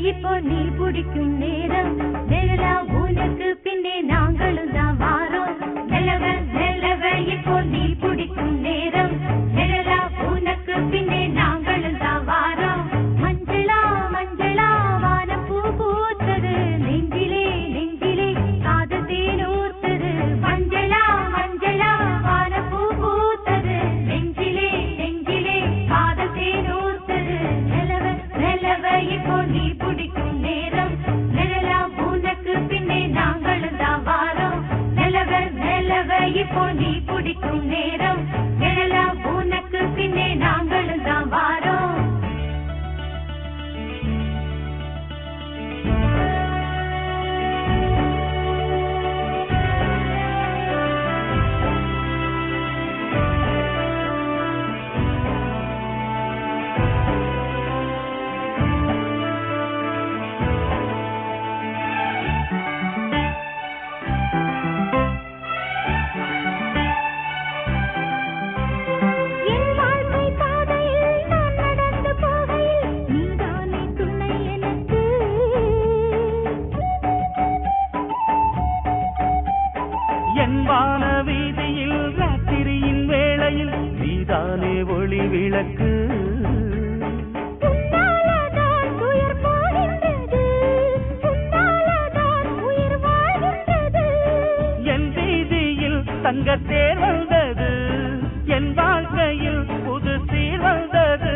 இப்போ நீ பிடிக்கும் நேரம் நிழலா உனக்கு பின்னே நாங்களும் தான் வாரோம் நிலவ நிலவ இப்போ நீ பிடிக்கும் நேரம் நிழலா உனக்கு பின்னே நாங்களும் தான் வாரோம் மஞ்சளா மஞ்சளா வானப்பூ பூத்தது நெஞ்சிலே நெஞ்சிலே காதல் தேனூர்த்தது மஞ்சளா மஞ்சளா வானப்பூ பூத்தது நெஞ்சிலே நெஞ்சிலே காதல் தேனூர்த்தது நிலவ நிலவ இப்போ நீ பிடிக்கும் நேரம் நிழலா உனக்கு பின்னே நாங்களும் தான் வாரோம் நிலவ நிலவ இப்போ நீ பிடிக்கும் நேரம் நிழலா உனக்கு பின்னே நாங்களும் தான் வாரோம் வான வீதியில் ராத்திரியின் வேளையில் நீதானே ஒளி விளக்கு என் வீதியில் தங்கத்தேர் வந்தது என் வாழ்க்கையில் புது சீர் வந்தது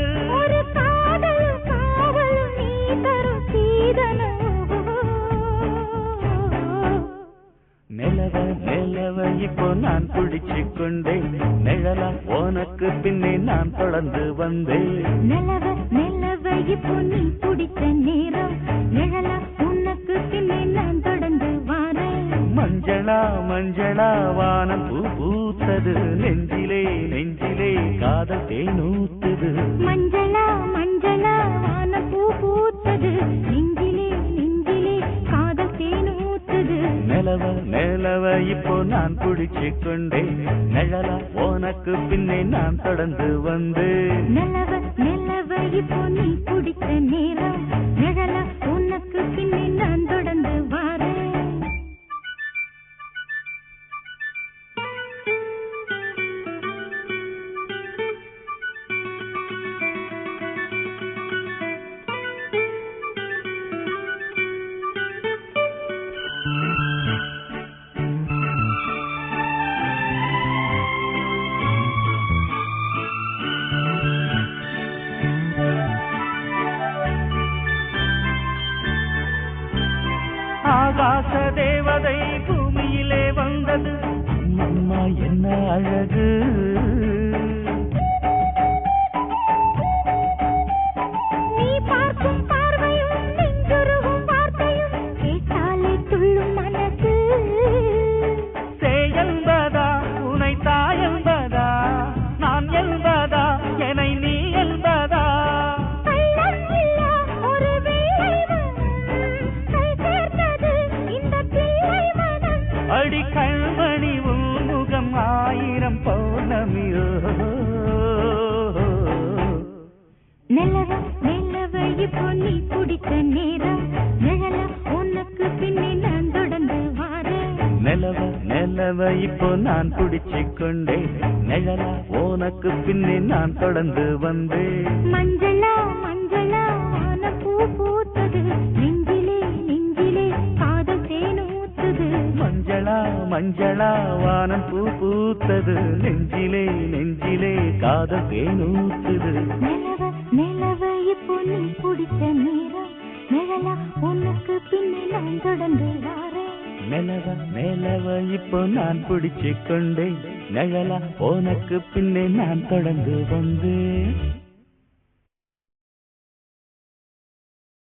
நிலவ நிலவ இப்போ நான் பிடிச்சு கொண்டேன் நிழலா உனக்கு பின்னே நான் தொடர்ந்து வந்தேன் நிலவ நிலவ இப்போ நீ பிடித்த நேரம் நிழலா உனக்கு பின்னே நான் தொடர்ந்து வாரேன் மஞ்சளா மஞ்சளா வானம் பூ பூத்தது நெஞ்சிலே நெஞ்சிலே காதல் தேனூத்துது மஞ்சளா மஞ்சளா வானம் பூ பூத்தது நெஞ்சிலே நெஞ்சிலே காதல் தேனூத்துது நிலவ நிலவ இப்போ நான் பிடிச்சு கொண்டேன் நிழலா உனக்கு பின்னே நான் தொடர்ந்து வந்தேன் நிலவ நிலவ இப்போ நீ பிடித்த நேரம் நிழலா உனக்கு பின்னே நான் தொடர்ந்து வாரேன் ஆகாச தேவதை பூமியிலே வந்தது அம்மா என்ன அழகு நீ பார்க்கும் பார்வையும் நெஞ்சுருகும் வார்த்தையும் கேட்டாலே துள்ளும் மனசு என்பதா உனை தாய் என்பதா நான் என்பதா என்னை நீ என்பதா அடி கண்மணி முகம் ஆயிரம் பௌர்ணமியோ நிலவ நிலவ இப்போ நீ பிடித்த நேரம் நிழலா உனக்கு பின்னே நான் தொடர்ந்து வாரேன் நிலவ நிலவ இப்போ நான் பிடிச்சு கொண்டேன் நிழலா உனக்கு பின்னே நான் தொடர்ந்து வந்தேன் மஞ்சளா மஞ்சளா வானம் பூ பூத்தது நெஞ்சிலே நெஞ்சிலே காதல் தேனூத்துது மஞ்சளா மஞ்சளா வானம் பூ பூத்தது நெஞ்சிலே நெஞ்சிலே காதல் தேனூத்துது நிலவ நிலவ இப்போ நீ பிடித்த நேரம் நிழலா உனக்கு பின்னே நான் தொடர்ந்து வாரேன் நிலவ நிலவ இப்போ நான் பிடிச்சு கொண்டேன் நிழலா உனக்கு பின்னே நான் தொடர்ந்து வந்தேன்